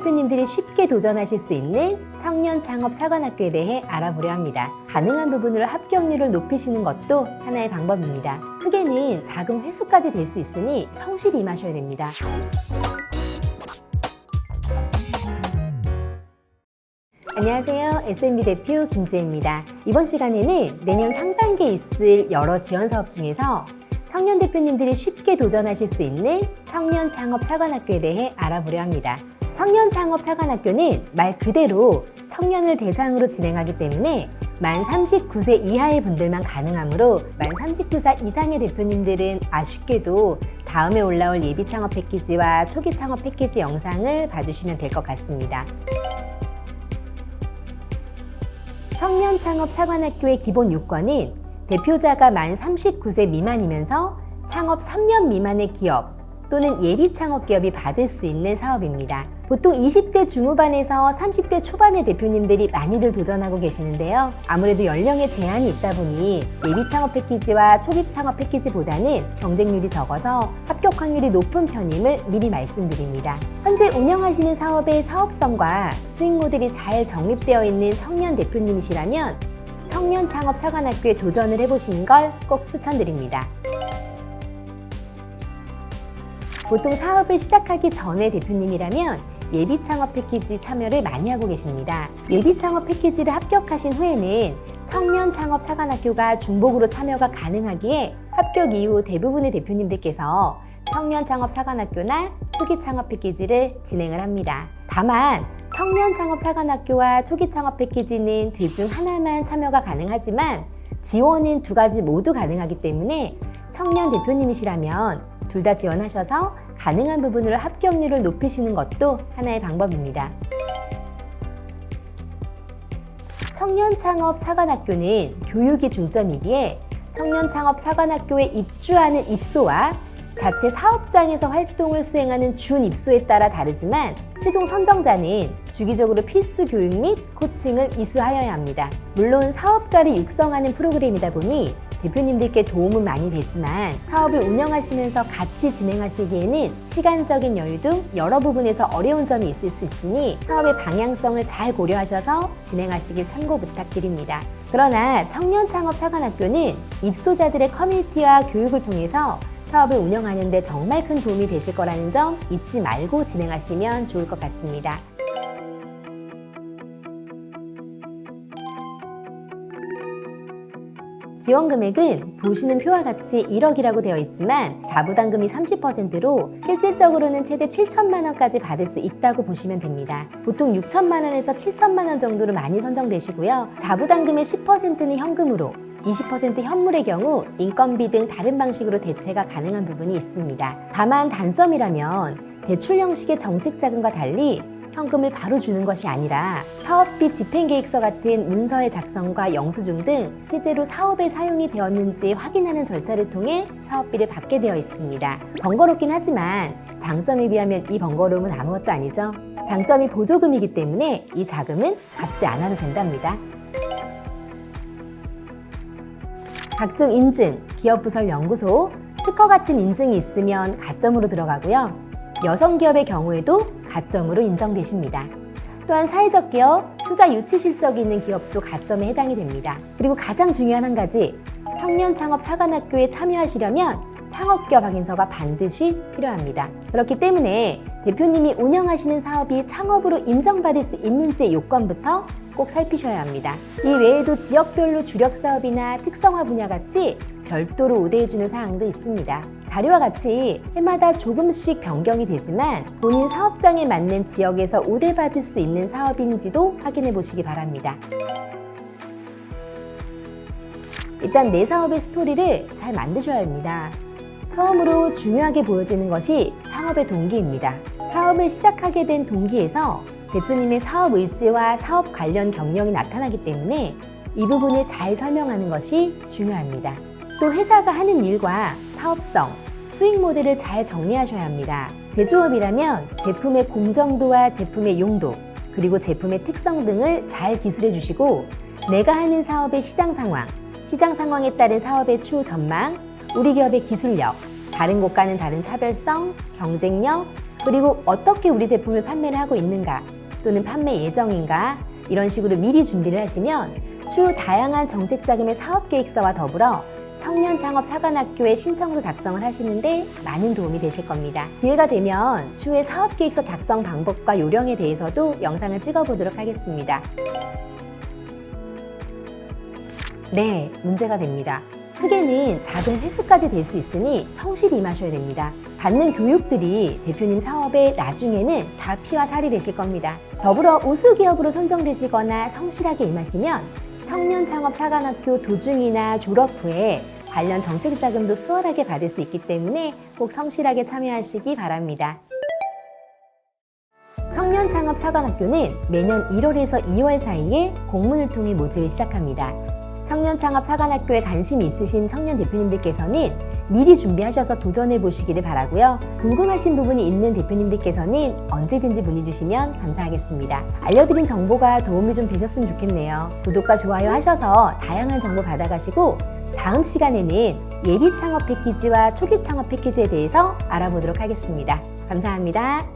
대표님들이 쉽게 도전하실 수 있는 청년 창업 사관학교에 대해 알아보려 합니다. 가능한 부분으로 합격률을 높이시는 것도 하나의 방법입니다. 크게는 자금 회수까지 될 수 있으니 성실히 임하셔야 됩니다. 안녕하세요. SMB 대표 김지혜입니다. 이번 시간에는 내년 상반기에 있을 여러 지원 사업 중에서 청년 대표님들이 쉽게 도전하실 수 있는 청년 창업 사관학교에 대해 알아보려 합니다. 청년 창업 사관학교는 말 그대로 청년을 대상으로 진행하기 때문에 만 39세 이하의 분들만 가능하므로 만 39세 이상의 대표님들은 아쉽게도 다음에 올라올 예비 창업 패키지와 초기 창업 패키지 영상을 봐주시면 될 것 같습니다. 청년 창업 사관학교의 기본 요건은 대표자가 만 39세 미만이면서 창업 3년 미만의 기업 또는 예비 창업 기업이 받을 수 있는 사업입니다. 보통 20대 중후반에서 30대 초반의 대표님들이 많이들 도전하고 계시는데요. 아무래도 연령의 제한이 있다 보니 예비 창업 패키지와 초기 창업 패키지보다는 경쟁률이 적어서 합격 확률이 높은 편임을 미리 말씀드립니다. 현재 운영하시는 사업의 사업성과 수익 모델이 잘 정립되어 있는 청년 대표님이시라면 청년 창업 사관학교에 도전을 해보시는 걸 꼭 추천드립니다. 보통 사업을 시작하기 전에 대표님이라면 예비 창업 패키지 참여를 많이 하고 계십니다. 예비 창업 패키지를 합격하신 후에는 청년 창업 사관학교가 중복으로 참여가 가능하기에 합격 이후 대부분의 대표님들께서 청년 창업 사관학교나 초기 창업 패키지를 진행을 합니다. 다만 청년 창업 사관학교와 초기 창업 패키지는 둘 중 하나만 참여가 가능하지만 지원은 두 가지 모두 가능하기 때문에 청년 대표님이시라면 둘 다 지원하셔서 가능한 부분으로 합격률을 높이시는 것도 하나의 방법입니다. 청년 창업 사관학교는 교육이 중점이기에 청년 창업 사관학교에 입주하는 입소와 자체 사업장에서 활동을 수행하는 준 입소에 따라 다르지만 최종 선정자는 주기적으로 필수 교육 및 코칭을 이수하여야 합니다. 물론 사업가를 육성하는 프로그램이다 보니 대표님들께 도움은 많이 되지만 사업을 운영하시면서 같이 진행하시기에는 시간적인 여유 등 여러 부분에서 어려운 점이 있을 수 있으니 사업의 방향성을 잘 고려하셔서 진행하시길 참고 부탁드립니다. 그러나 청년 창업 사관학교는 입소자들의 커뮤니티와 교육을 통해서 사업을 운영하는 데 정말 큰 도움이 되실 거라는 점 잊지 말고 진행하시면 좋을 것 같습니다. 지원 금액은 보시는 표와 같이 1억이라고 되어 있지만 자부담금이 30%로 실질적으로는 최대 7천만 원까지 받을 수 있다고 보시면 됩니다. 보통 6천만 원에서 7천만 원 정도로 많이 선정되시고요. 자부담금의 10%는 현금으로 20% 현물의 경우 인건비 등 다른 방식으로 대체가 가능한 부분이 있습니다. 다만 단점이라면 대출 형식의 정책자금과 달리 현금을 바로 주는 것이 아니라 사업비 집행계획서 같은 문서의 작성과 영수증 등 실제로 사업에 사용이 되었는지 확인하는 절차를 통해 사업비를 받게 되어 있습니다. 번거롭긴 하지만 장점에 비하면 이 번거로움은 아무것도 아니죠. 장점이 보조금이기 때문에 이 자금은 갚지 않아도 된답니다. 각종 인증, 기업부설 연구소, 특허 같은 인증이 있으면 가점으로 들어가고요. 여성기업의 경우에도 가점으로 인정되십니다. 또한 사회적 기업, 투자 유치 실적이 있는 기업도 가점에 해당이 됩니다. 그리고 가장 중요한 한 가지, 청년 창업 사관학교에 참여하시려면 창업기업 확인서가 반드시 필요합니다. 그렇기 때문에 대표님이 운영하시는 사업이 창업으로 인정받을 수 있는지의 요건부터 꼭 살피셔야 합니다. 이 외에도 지역별로 주력 사업이나 특성화 분야 같이 별도로 우대해주는 사항도 있습니다. 자료와 같이 해마다 조금씩 변경이 되지만 본인 사업장에 맞는 지역에서 우대받을 수 있는 사업인지도 확인해 보시기 바랍니다. 일단 내 사업의 스토리를 잘 만드셔야 합니다. 처음으로 중요하게 보여지는 것이 창업의 동기입니다. 사업을 시작하게 된 동기에서 대표님의 사업 의지와 사업 관련 경력이 나타나기 때문에 이 부분을 잘 설명하는 것이 중요합니다. 또 회사가 하는 일과 사업성, 수익 모델을 잘 정리하셔야 합니다. 제조업이라면 제품의 공정도와 제품의 용도, 그리고 제품의 특성 등을 잘 기술해 주시고 내가 하는 사업의 시장 상황에 따른 사업의 추후 전망, 우리 기업의 기술력, 다른 곳과는 다른 차별성, 경쟁력, 그리고 어떻게 우리 제품을 판매를 하고 있는가 또는 판매 예정인가 이런 식으로 미리 준비를 하시면 추후 다양한 정책자금의 사업계획서와 더불어 청년창업사관학교에 신청서 작성을 하시는데 많은 도움이 되실 겁니다. 기회가 되면 추후에 사업계획서 작성 방법과 요령에 대해서도 영상을 찍어보도록 하겠습니다. 네, 문제가 됩니다. 크게는 작은 회수까지 될 수 있으니 성실히 임하셔야 됩니다. 받는 교육들이 대표님 사업에 나중에는 다 피와 살이 되실 겁니다. 더불어 우수기업으로 선정되시거나 성실하게 임하시면 청년창업사관학교 도중이나 졸업 후에 관련 정책자금도 수월하게 받을 수 있기 때문에 꼭 성실하게 참여하시기 바랍니다. 청년창업사관학교는 매년 1월에서 2월 사이에 공문을 통해 모집을 시작합니다. 청년창업사관학교에 관심이 있으신 청년 대표님들께서는 미리 준비하셔서 도전해 보시기를 바라고요. 궁금하신 부분이 있는 대표님들께서는 언제든지 문의 주시면 감사하겠습니다. 알려드린 정보가 도움이 좀 되셨으면 좋겠네요. 구독과 좋아요 하셔서 다양한 정보 받아가시고 다음 시간에는 예비 창업 패키지와 초기 창업 패키지에 대해서 알아보도록 하겠습니다. 감사합니다.